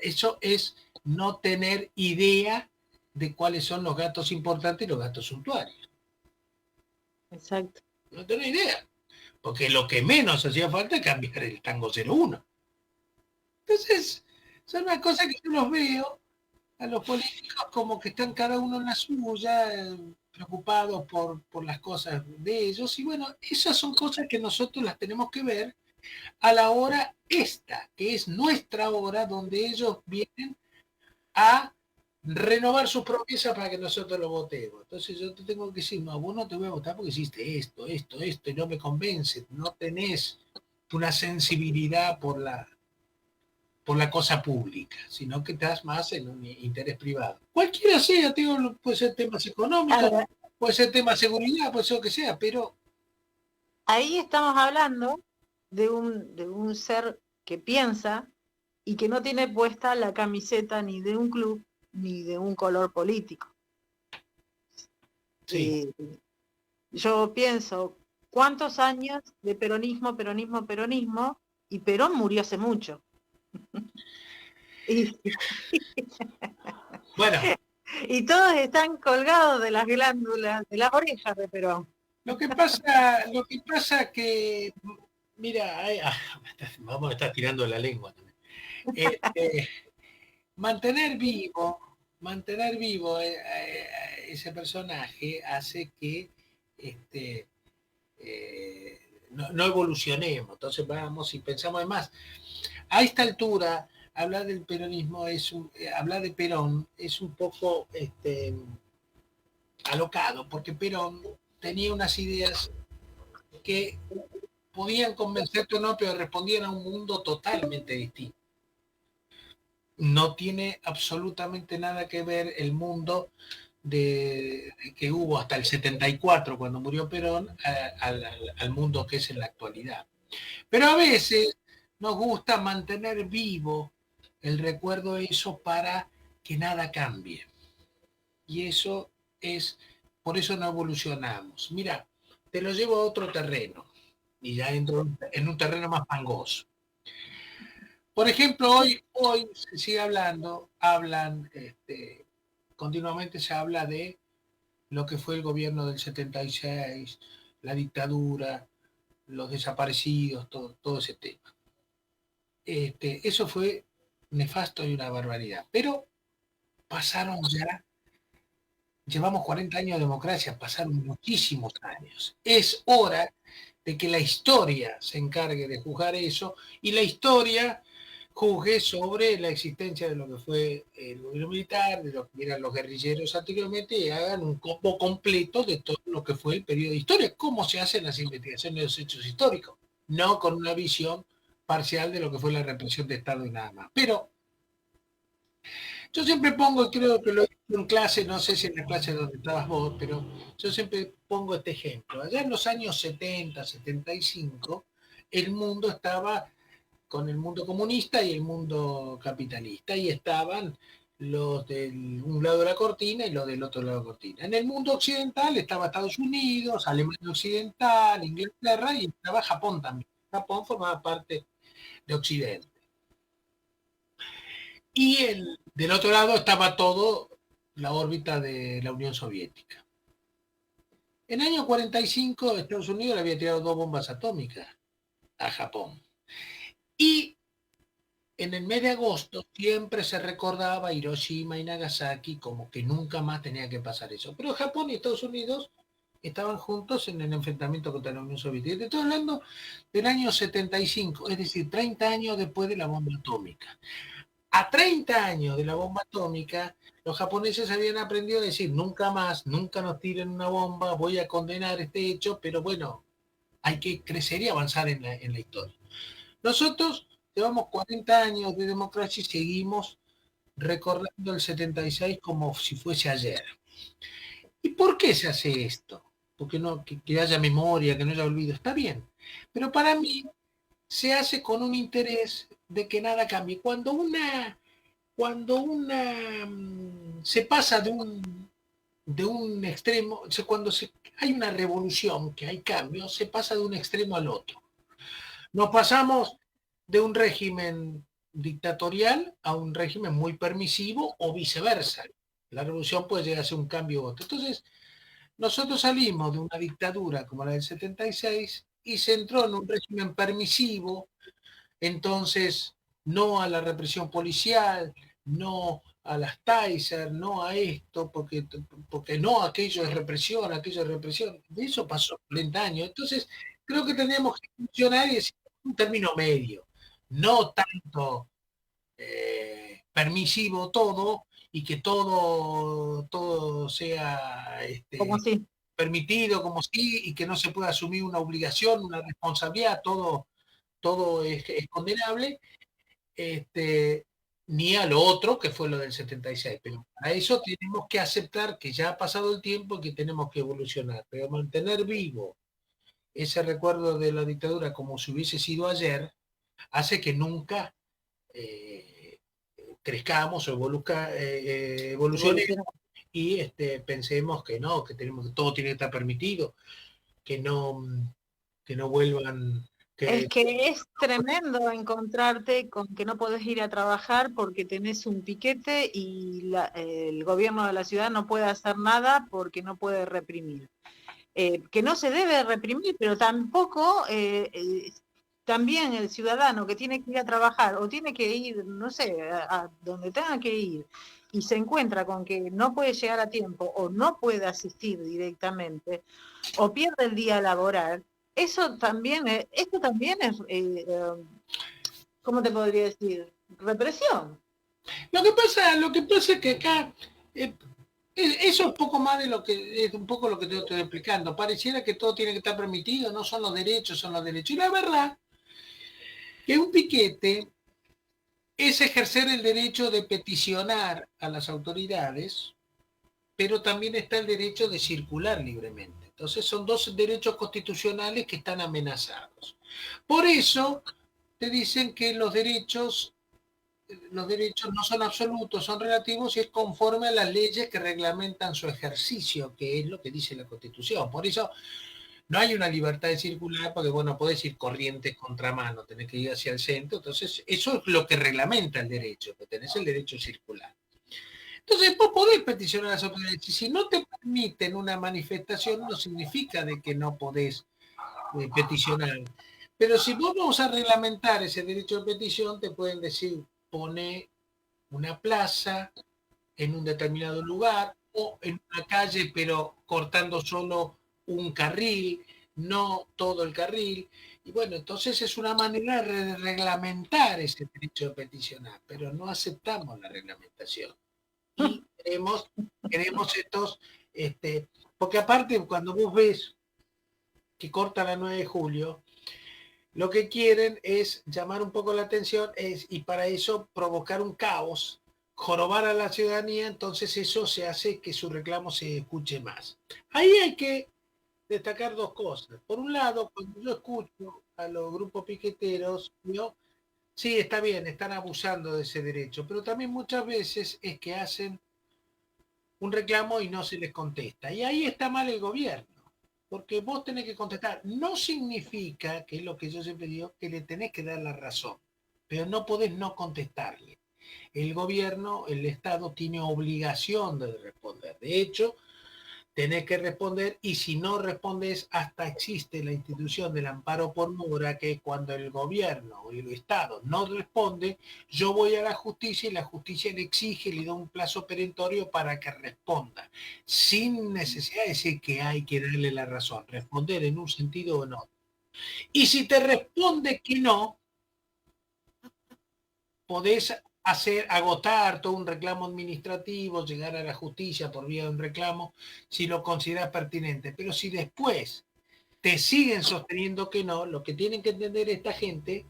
[SPEAKER 1] Eso es no tener idea de cuáles son los gastos importantes y los gastos suntuarios.
[SPEAKER 2] Exacto.
[SPEAKER 1] No tengo idea. Porque lo que menos hacía falta es cambiar el tango 01. Entonces, son unas cosas que yo los veo a los políticos como que están cada uno en la suya, preocupados por las cosas de ellos. Y bueno, esas son cosas que nosotros las tenemos que ver a la hora esta, que es nuestra hora, donde ellos vienen a renovar sus promesas para que nosotros lo votemos. Entonces yo te tengo que decir, no, vos no te voy a votar porque hiciste esto, y no me convence, no tenés una sensibilidad por la cosa pública, sino que estás más en un interés privado. Cualquiera sea, digo, puede ser temas económicos,
[SPEAKER 2] Ahora,
[SPEAKER 1] puede ser tema de seguridad, puede ser lo que sea, pero...
[SPEAKER 2] ahí estamos hablando de un ser que piensa y que no tiene puesta la camiseta ni de un club ni de un color político.
[SPEAKER 1] Sí.
[SPEAKER 2] Yo pienso, ¿cuántos años de peronismo, peronismo, peronismo? Y Perón murió hace mucho. Y,
[SPEAKER 1] Bueno,
[SPEAKER 2] y todos están colgados de las glándulas, de las orejas de Perón.
[SPEAKER 1] lo que pasa que, mira, vamos a estar tirando la lengua también. Este, mantener vivo ese personaje hace que este, no evolucionemos. Entonces vamos y pensamos más. A esta altura, hablar del peronismo hablar de Perón es un poco alocado, porque Perón tenía unas ideas que podían convencerte o no, pero respondían a un mundo totalmente distinto. No tiene absolutamente nada que ver el mundo que hubo hasta el 74, cuando murió Perón, al mundo que es en la actualidad. Pero a veces nos gusta mantener vivo el recuerdo de eso para que nada cambie. Y eso es, por eso no evolucionamos. Mira, te lo llevo a otro terreno, y ya entro en un terreno más fangoso. Por ejemplo, hoy se sigue continuamente se habla de lo que fue el gobierno del 76, la dictadura, los desaparecidos, todo ese tema. Eso fue nefasto y una barbaridad. Pero pasaron ya, llevamos 40 años de democracia, pasaron muchísimos años. Es hora de que la historia se encargue de juzgar eso, y la historia juzgue sobre la existencia de lo que fue el gobierno militar, de lo que eran los guerrilleros anteriormente, y hagan un combo completo de todo lo que fue el periodo de historia, cómo se hacen las investigaciones de los hechos históricos, no con una visión parcial de lo que fue la represión de Estado y nada más. Pero yo siempre pongo, y creo que lo he visto en clase, no sé si en la clase donde estabas vos, pero yo siempre pongo este ejemplo. Allá en los años 70, 75, el mundo estaba con el mundo comunista y el mundo capitalista, y estaban los de un lado de la cortina y los del otro lado de la cortina. En el mundo occidental estaba Estados Unidos, Alemania Occidental, Inglaterra, y estaba Japón también. Japón formaba parte de Occidente. Y del otro lado estaba todo la órbita de la Unión Soviética. En el año 45 Estados Unidos le había tirado 2 bombas atómicas a Japón. Y en el mes de agosto siempre se recordaba Hiroshima y Nagasaki como que nunca más tenía que pasar eso. Pero Japón y Estados Unidos estaban juntos en el enfrentamiento contra la Unión Soviética. Te estoy hablando del año 75, es decir, 30 años después de la bomba atómica. A 30 años de la bomba atómica, los japoneses habían aprendido a decir, nunca más, nunca nos tiren una bomba, voy a condenar este hecho, pero bueno, hay que crecer y avanzar en la historia. Nosotros llevamos 40 años de democracia y seguimos recordando el 76 como si fuese ayer. ¿Y por qué se hace esto? Porque no, que haya memoria, que no haya olvido, está bien. Pero para mí se hace con un interés de que nada cambie. Cuando se pasa de un extremo, cuando hay una revolución, que hay cambios, se pasa de un extremo al otro. Nos pasamos de un régimen dictatorial a un régimen muy permisivo, o viceversa. La revolución puede llegar a ser un cambio u otro. Entonces, nosotros salimos de una dictadura como la del 76 y se entró en un régimen permisivo, entonces no a la represión policial, no a las Taser, no a esto, porque no, aquello es represión, aquello es represión. De eso pasó 30 años. Entonces, creo que tendríamos que funcionar y decir un término medio, no tanto permisivo todo y que todo sea
[SPEAKER 2] Como si,
[SPEAKER 1] permitido como sí y que no se pueda asumir una obligación, una responsabilidad, todo es condenable, ni a lo otro que fue lo del 76. Pero para eso tenemos que aceptar que ya ha pasado el tiempo y que tenemos que evolucionar. Pero mantener vivo ese recuerdo de la dictadura como si hubiese sido ayer hace que nunca crezcamos o evolucionemos
[SPEAKER 2] evoluciona.
[SPEAKER 1] y pensemos que no, que tenemos que todo tiene que estar permitido, que no, que no vuelvan,
[SPEAKER 2] Es
[SPEAKER 1] que
[SPEAKER 2] que es tremendo encontrarte con que no podés ir a trabajar porque tenés un piquete y el gobierno de la ciudad no puede hacer nada porque no puede reprimir. Que no se debe reprimir, pero tampoco también el ciudadano que tiene que ir a trabajar o tiene que ir, no sé, a donde tenga que ir y se encuentra con que no puede llegar a tiempo o no puede asistir directamente o pierde el día laboral, esto también es, ¿cómo te podría decir? Represión.
[SPEAKER 1] lo que pasa es que acá eso es poco más de lo que es un poco lo que te estoy explicando. Pareciera que todo tiene que estar permitido, no son los derechos, son los derechos. Y la verdad que un piquete es ejercer el derecho de peticionar a las autoridades, pero también está el derecho de circular libremente. Entonces son dos derechos constitucionales que están amenazados. Por eso te dicen que los derechos no son absolutos, son relativos y es conforme a las leyes que reglamentan su ejercicio, que es lo que dice la Constitución. Por eso no hay una libertad de circular, porque vos no podés ir corriente contramano, tenés que ir hacia el centro. Entonces, eso es lo que reglamenta el derecho, que tenés el derecho a circular. Entonces, vos podés peticionar a las autoridades. Y si no te permiten una manifestación, no significa de que no podés peticionar. Pero si vos vamos a reglamentar ese derecho de petición, te pueden decir, pone una plaza en un determinado lugar o en una calle, pero cortando solo un carril, no todo el carril. Y bueno, entonces es una manera de reglamentar ese derecho de peticionar, pero no aceptamos la reglamentación. Y queremos porque aparte cuando vos ves que corta la 9 de julio, lo que quieren es llamar un poco la atención y para eso provocar un caos, jorobar a la ciudadanía, entonces eso se hace que su reclamo se escuche más. Ahí hay que destacar dos cosas. Por un lado, cuando yo escucho a los grupos piqueteros, ¿no? Sí, está bien, están abusando de ese derecho, pero también muchas veces es que hacen un reclamo y no se les contesta. Y ahí está mal el gobierno, porque vos tenés que contestar. No significa, que es lo que yo siempre digo, que le tenés que dar la razón, pero no podés no contestarle. El gobierno, el Estado tiene obligación de responder. De hecho, tenés que responder y si no respondes, hasta existe la institución del amparo por mora, que cuando el gobierno o el Estado no responde, yo voy a la justicia y la justicia le exige, le da un plazo perentorio para que responda, sin necesidad de decir que hay que darle la razón, responder en un sentido o no. Y si te responde que no, podés agotar todo un reclamo administrativo, llegar a la justicia por vía de un reclamo, si lo consideras pertinente. Pero si después te siguen sosteniendo que no, lo que tienen que entender esta gente,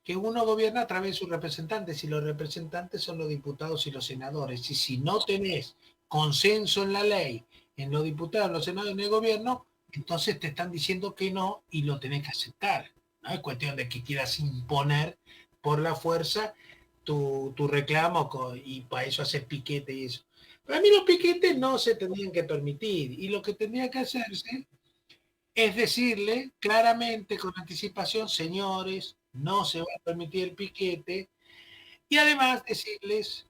[SPEAKER 1] que uno gobierna a través de sus representantes y los representantes son los diputados y los senadores. Y si no tenés consenso en la ley, en los diputados, en los senadores, en el gobierno, entonces te están diciendo que no y lo tenés que aceptar. No es cuestión de que quieras imponer por la fuerza tu reclamo y para eso haces piquete y eso. Para mí los piquetes no se tendrían que permitir y lo que tendría que hacerse es decirle claramente con anticipación, señores, no se va a permitir el piquete y además decirles,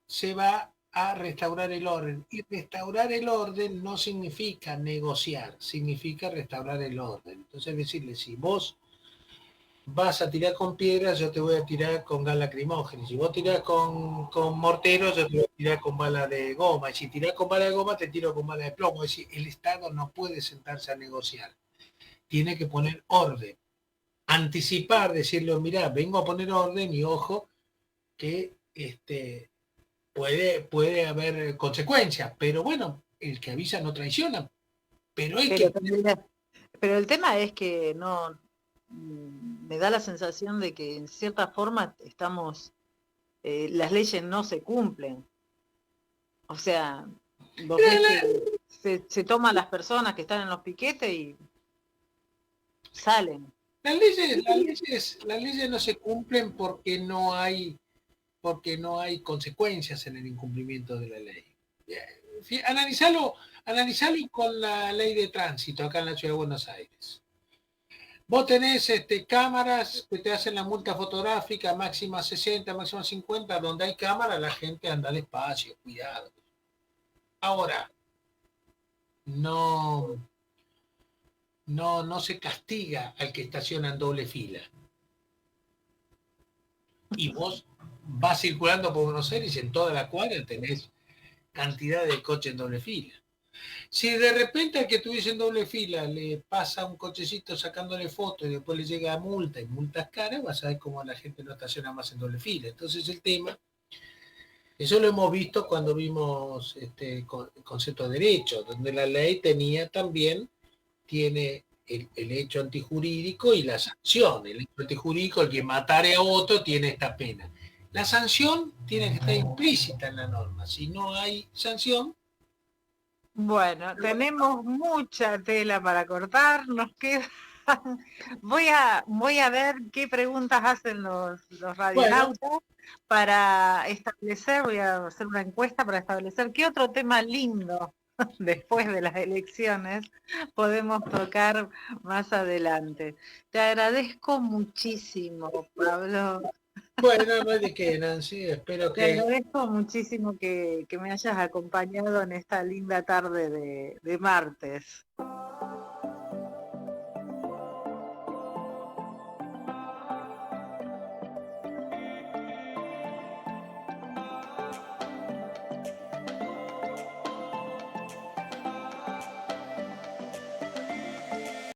[SPEAKER 1] se va a restaurar el orden. Y restaurar el orden no significa negociar, significa restaurar el orden. Entonces, decirle, si vos vas a tirar con piedras, yo te voy a tirar con gas lacrimógeno. Si vos tirás con mortero, yo te voy a tirar con bala de goma. Y si tirás con bala de goma, te tiro con bala de plomo. Es decir, el Estado no puede sentarse a negociar. Tiene que poner orden. Anticipar, decirle, mirá, vengo a poner orden y ojo que puede haber consecuencias. Pero bueno, el que avisa no traiciona. Pero hay
[SPEAKER 2] Pero,
[SPEAKER 1] que...
[SPEAKER 2] pero el tema es que no, me da la sensación de que en cierta forma estamos, las leyes no se cumplen. O sea, vos ves que se toman las personas que están en los piquetes y salen.
[SPEAKER 1] Las leyes no se cumplen porque no hay consecuencias en el incumplimiento de la ley. Analizalo, analizalo con la ley de tránsito acá en la ciudad de Buenos Aires. Vos tenés cámaras que te hacen la multa fotográfica máxima 60, máxima 50, donde hay cámara la gente anda despacio, cuidado. Ahora, no, no se castiga al que estaciona en doble fila. Y vos vas circulando por Buenos Aires y en toda la cuadra tenés cantidad de coches en doble fila. Si de repente al que estuviese en doble fila le pasa un cochecito sacándole fotos y después le llega multa y multas caras, vas a ver cómo la gente no estaciona más en doble fila. Entonces el tema, eso lo hemos visto cuando vimos el concepto de derecho, donde la ley tiene el hecho antijurídico y la sanción. El hecho antijurídico, el que matare a otro, tiene esta pena. La sanción tiene que estar implícita en la norma. Si no hay sanción...
[SPEAKER 2] Bueno, tenemos mucha tela para cortar, nos queda... Voy a ver qué preguntas hacen los
[SPEAKER 1] Bueno,
[SPEAKER 2] radionautas para establecer, voy a hacer una encuesta para establecer qué otro tema lindo después de las elecciones podemos tocar más adelante. Te agradezco muchísimo, Pablo.
[SPEAKER 1] bueno, no hay de qué, Nancy. Espero
[SPEAKER 2] Te
[SPEAKER 1] que...
[SPEAKER 2] agradezco muchísimo que me hayas acompañado en esta linda tarde de martes.